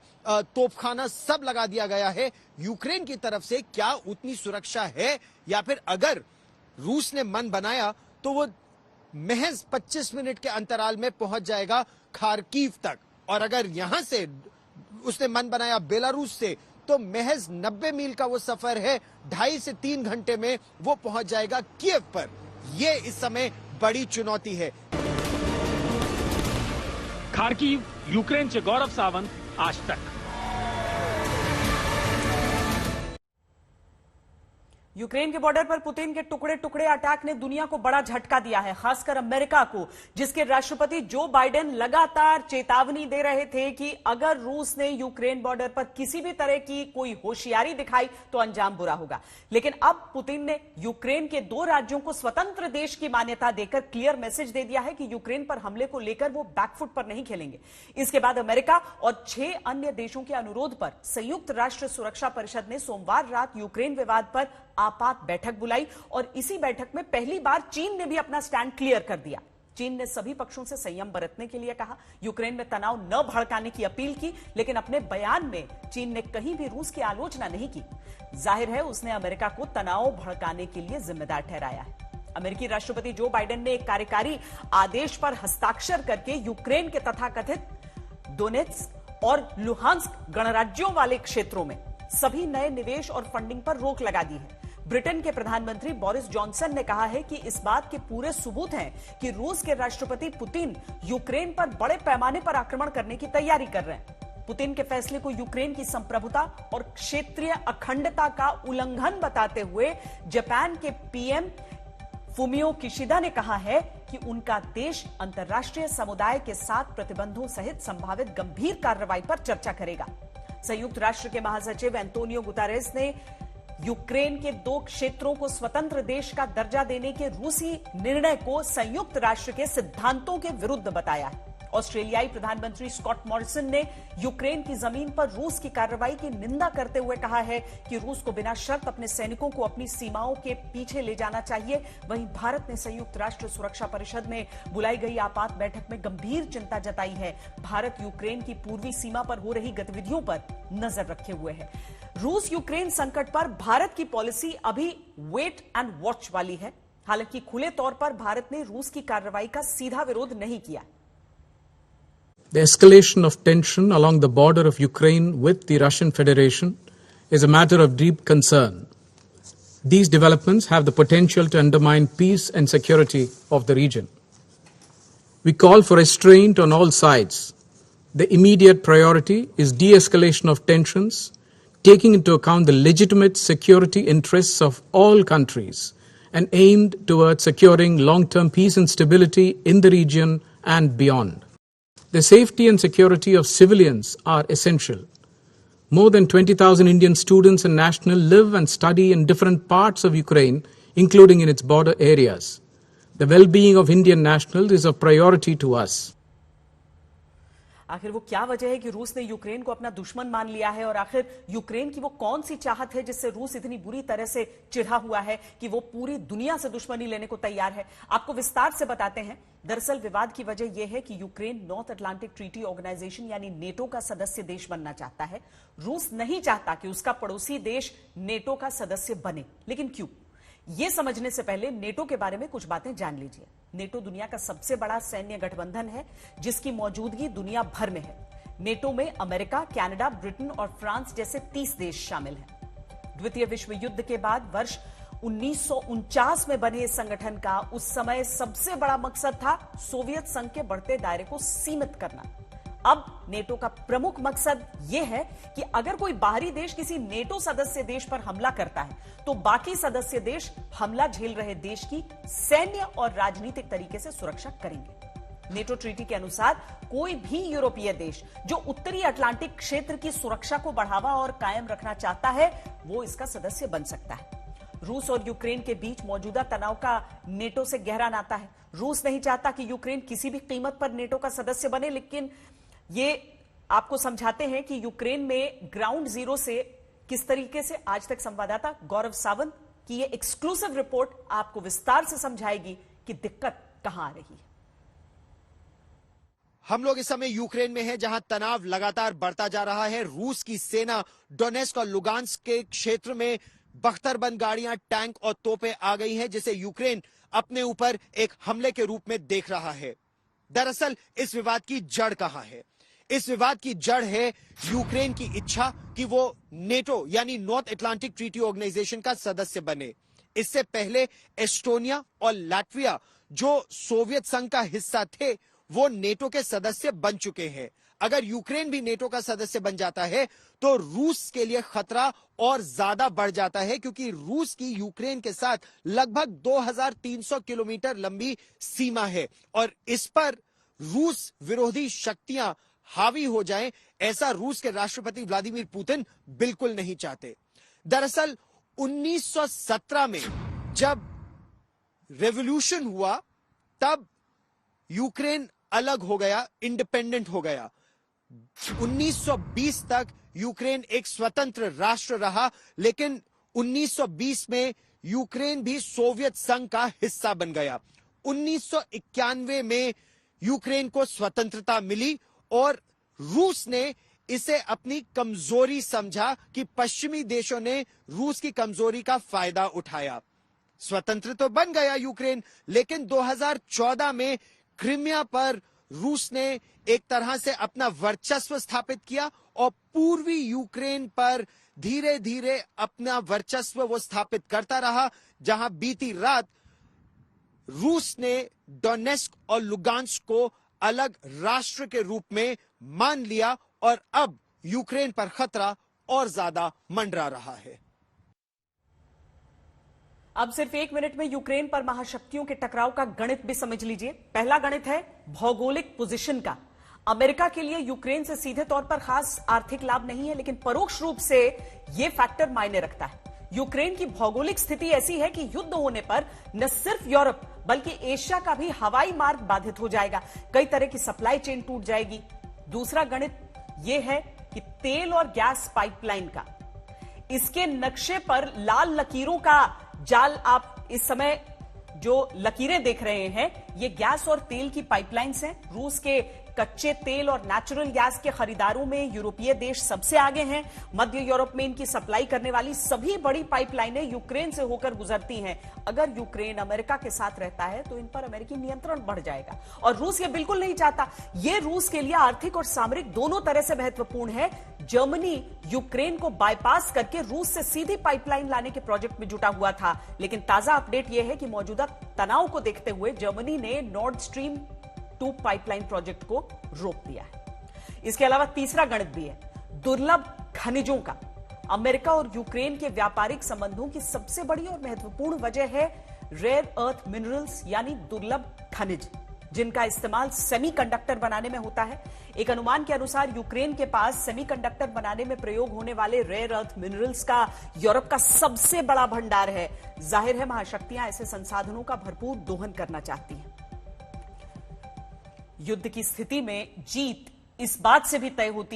तोपखाना सब लगा दिया गया है। यूक्रेन की तरफ से क्या उतनी सुरक्षा है, या फिर अगर रूस ने मन बनाया तो वो महज 25 मिनट के अंतराल में पहुंच जाएगा खार्किव तक, और अगर यहां से उसने मन बनाया बेलारूस से, तो महज 90 मील का वो सफर है, 2.5 से 3 घंटे में वो पहुंच जाएगा कीव पर। ये इस समय बड़ी चुनौती है। खार्किव, यूक्रेन से गौरव सावंत, आज तक। यूक्रेन के बॉर्डर पर पुतिन के टुकड़े टुकड़े अटैक ने दुनिया को बड़ा झटका दिया है, खासकर अमेरिका को, जिसके राष्ट्रपति जो बाइडेन लगातार चेतावनी दे रहे थे कि अगर रूस ने यूक्रेन बॉर्डर पर किसी भी तरह की कोई होशियारी दिखाई तो अंजाम बुरा होगा। लेकिन अब पुतिन ने यूक्रेन के 2 राज्यों को स्वतंत्र देश की मान्यता देकर क्लियर मैसेज दे दिया है कि यूक्रेन पर हमले को लेकर वो बैकफुट पर नहीं खेलेंगे। इसके बाद अमेरिका और 6 अन्य देशों के अनुरोध पर संयुक्त राष्ट्र सुरक्षा परिषद ने सोमवार रात यूक्रेन विवाद पर आपात बैठक बुलाई, और इसी बैठक में पहली बार चीन ने भी अपना स्टैंड क्लियर कर दिया। चीन ने सभी पक्षों से संयम बरतने के लिए कहा, यूक्रेन में तनाव न भड़काने की अपील की, लेकिन अपने बयान में चीन ने कहीं भी रूस की आलोचना नहीं की। जाहिर है उसने अमेरिका को तनाव भड़काने के लिए जिम्मेदार ठहराया है। अमेरिकी राष्ट्रपति जो बाइडेन ने एक कार्यकारी आदेश पर हस्ताक्षर करके यूक्रेन के तथाकथित डोनेत्स्क और लुहांस्क गणराज्यों वाले क्षेत्रों में सभी नए निवेश और फंडिंग पर रोक लगा दी है। ब्रिटेन के प्रधानमंत्री बोरिस जॉनसन ने कहा है कि इस बात के पूरे सबूत हैं कि रूस के राष्ट्रपति पुतिन यूक्रेन पर बड़े पैमाने पर आक्रमण करने की तैयारी कर रहे हैं। पुतिन के फैसले को यूक्रेन की संप्रभुता और क्षेत्रीय अखंडता का उल्लंघन बताते हुए जापान के पीएम फुमियो किशिदा ने कहा है कि उनका देश अंतर्राष्ट्रीय समुदाय के साथ प्रतिबंधों सहित संभावित गंभीर कार्रवाई पर चर्चा करेगा। संयुक्त राष्ट्र के महासचिव एंटोनियो गुतारेस ने यूक्रेन के 2 क्षेत्रों को स्वतंत्र देश का दर्जा देने के रूसी निर्णय को संयुक्त राष्ट्र के सिद्धांतों के विरुद्ध बताया है। ऑस्ट्रेलियाई प्रधानमंत्री स्कॉट मॉरिसन ने यूक्रेन की जमीन पर रूस की कार्रवाई की निंदा करते हुए कहा है कि रूस को बिना शर्त अपने सैनिकों को अपनी सीमाओं के पीछे ले जाना चाहिए। वहीं भारत ने संयुक्त राष्ट्र सुरक्षा परिषद में बुलाई गई आपात बैठक में गंभीर चिंता जताई है। भारत यूक्रेन की पूर्वी सीमा पर हो रही गतिविधियों पर नजर रखे हुए है। रूस यूक्रेन संकट पर भारत की पॉलिसी अभी वेट एंड वॉच वाली है। हालांकि खुले तौर पर भारत ने रूस की कार्रवाई का सीधा विरोध नहीं किया। The escalation of tension along the border of Ukraine with the Russian Federation is a matter of deep concern. These developments have the potential to undermine peace and security of the region. We call for restraint on all sides. The immediate priority is de-escalation of tensions, taking into account the legitimate security interests of all countries and aimed towards securing long-term peace and stability in the region and beyond. The safety and security of civilians are essential. More than 20,000 Indian students and nationals live and study in different parts of Ukraine, including in its border areas. The well-being of Indian nationals is a priority to us. आखिर वो क्या वजह है कि रूस ने Ukraine को अपना दुश्मन मान लिया है, और आखिर यूक्रेन की वो कौन सी चाहत है जिससे रूस इतनी बुरी तरह से चिढ़ा हुआ है कि वो पूरी दुनिया से दुश्मनी लेने को तैयार है, आपको विस्तार से बताते हैं। दरअसल विवाद की वजह यह है कि Ukraine North Atlantic Treaty Organization यानी नेटो का सदस्य देश बनना चाहता है। रूस नहीं चाहता कि उसका पड़ोसी देश नेटो का सदस्य बने, लेकिन क्यों? यह समझने से पहले नेटो के बारे में कुछ बातें जान लीजिए। नेटो दुनिया का सबसे बड़ा सैन्य गठबंधन है जिसकी मौजूदगी दुनिया भर में है। नेटो में अमेरिका, कनाडा, ब्रिटेन और फ्रांस जैसे 30 देश शामिल हैं। द्वितीय विश्व युद्ध के बाद वर्ष 1949 में बने इस संगठन का उस समय सबसे बड़ा मकसद था सोवियत संघ के बढ़ते दायरे को सीमित करना। अब नेटो का प्रमुख मकसद यह है कि अगर कोई बाहरी देश किसी नेटो सदस्य देश पर हमला करता है तो बाकी सदस्य देश हमला झेल रहे देश की सैन्य और राजनीतिक तरीके से सुरक्षा करेंगे। नेटो ट्रीटी के अनुसार कोई भी यूरोपीय देश जो उत्तरी अटलांटिक क्षेत्र की सुरक्षा को बढ़ावा और कायम रखना चाहता है वो इसका सदस्य बन सकता है। रूस और यूक्रेन के बीच मौजूदा तनाव का नेटो से गहरा नाता है। रूस नहीं चाहता कि यूक्रेन किसी भी कीमत पर नेटो का सदस्य बने, लेकिन ये आपको समझाते हैं कि यूक्रेन में ग्राउंड जीरो से किस तरीके से। आज तक संवाददाता गौरव सावंत की ये एक्सक्लूसिव रिपोर्ट आपको विस्तार से समझाएगी कि दिक्कत कहां आ रही है। हम लोग इस समय यूक्रेन में हैं, जहां तनाव लगातार बढ़ता जा रहा है। रूस की सेना डोनेस्क और लुगांस्क के क्षेत्र में बख्तरबंद गाड़ियां, टैंक और तोपें आ गई हैं, जिसे यूक्रेन अपने ऊपर एक हमले के रूप में देख रहा है। दरअसल इस विवाद की जड़ कहां है? इस विवाद की जड़ है यूक्रेन की इच्छा कि वो नेटो यानी नॉर्थ अटलांटिक ट्रीटी ऑर्गेनाइजेशन का सदस्य बने। इससे पहले एस्टोनिया और लाटविया जो सोवियत संघ का हिस्सा थे वो नेटो के सदस्य बन चुके हैं। अगर यूक्रेन भी नेटो का सदस्य बन जाता है तो रूस के लिए खतरा और ज्यादा बढ़ जाता है, क्योंकि रूस की यूक्रेन के साथ लगभग 2300 किलोमीटर लंबी सीमा है और इस पर रूस विरोधी शक्तियां हावी हो जाएं, ऐसा रूस के राष्ट्रपति व्लादिमीर पुतिन बिल्कुल नहीं चाहते। दरअसल 1917 में जब रेवोल्यूशन हुआ तब यूक्रेन अलग हो गया, इंडिपेंडेंट हो गया। 1920 तक यूक्रेन एक स्वतंत्र राष्ट्र रहा, लेकिन 1920 में यूक्रेन भी सोवियत संघ का हिस्सा बन गया। 1991 में यूक्रेन को स्वतंत्रता मिली और रूस ने इसे अपनी कमजोरी समझा कि पश्चिमी देशों ने रूस की कमजोरी का फायदा उठाया। स्वतंत्र तो बन गया यूक्रेन, लेकिन 2014 में क्रीमिया पर रूस ने एक तरह से अपना वर्चस्व स्थापित किया और पूर्वी यूक्रेन पर धीरे धीरे अपना वर्चस्व वो स्थापित करता रहा, जहां बीती रात रूस ने डोनेस्क और लुगांस्क को अलग राष्ट्र के रूप में मान लिया और अब यूक्रेन पर खतरा और ज्यादा मंडरा रहा है। अब सिर्फ 1 मिनट में यूक्रेन पर महाशक्तियों के टकराव का गणित भी समझ लीजिए। पहला गणित है भौगोलिक पोजीशन का। अमेरिका के लिए यूक्रेन से सीधे तौर पर खास आर्थिक लाभ नहीं है, लेकिन परोक्ष रूप से यह फैक्टर मायने रखता है। यूक्रेन की भौगोलिक स्थिति ऐसी है कि युद्ध होने पर न सिर्फ यूरोप बल्कि एशिया का भी हवाई मार्ग बाधित हो जाएगा, कई तरह की सप्लाई चेन टूट जाएगी। दूसरा गणित यह है कि तेल और गैस पाइपलाइन का, इसके नक्शे पर लाल लकीरों का जाल आप इस समय जो लकीरें देख रहे हैं ये गैस और तेल की पाइपलाइंस हैं। रूस के कच्चे तेल और नेचुरल गैस के खरीदारों में यूरोपीय देश सबसे आगे हैं। मध्य यूरोप में इनकी सप्लाई करने वाली सभी बड़ी पाइपलाइनें यूक्रेन से होकर गुजरती हैं। अगर यूक्रेन अमेरिका के साथ रहता है तो इन पर अमेरिकी नियंत्रण बढ़ जाएगा और रूस ये बिल्कुल नहीं चाहता। ये रूस के लिए आर्थिक और सामरिक दोनों तरह से महत्वपूर्ण है। जर्मनी यूक्रेन को बाईपास करके रूस से सीधी पाइपलाइन लाने के प्रोजेक्ट में जुटा हुआ था, लेकिन ताजा अपडेट यह है कि मौजूदा तनाव को देखते हुए जर्मनी ने नॉर्ड स्ट्रीम 2 पाइपलाइन प्रोजेक्ट को रोक दिया है। इसके अलावा तीसरा गणित भी है, दुर्लभ खनिजों का। अमेरिका और यूक्रेन के व्यापारिक संबंधों की सबसे बड़ी और महत्वपूर्ण वजह है रेयर अर्थ मिनरल्स यानी दुर्लभ खनिज, जिनका इस्तेमाल सेमीकंडक्टर बनाने में होता है। एक अनुमान के अनुसार यूक्रेन के पास सेमीकंडक्टर बनाने में प्रयोग होने वाले रेयर अर्थ मिनरल्स का यूरोप का सबसे बड़ा भंडार है। जाहिर है महाशक्तियां ऐसे संसाधनों का भरपूर दोहन करना चाहती हैं। युद्ध की स्थिति में जीत इस बात से भी तय होती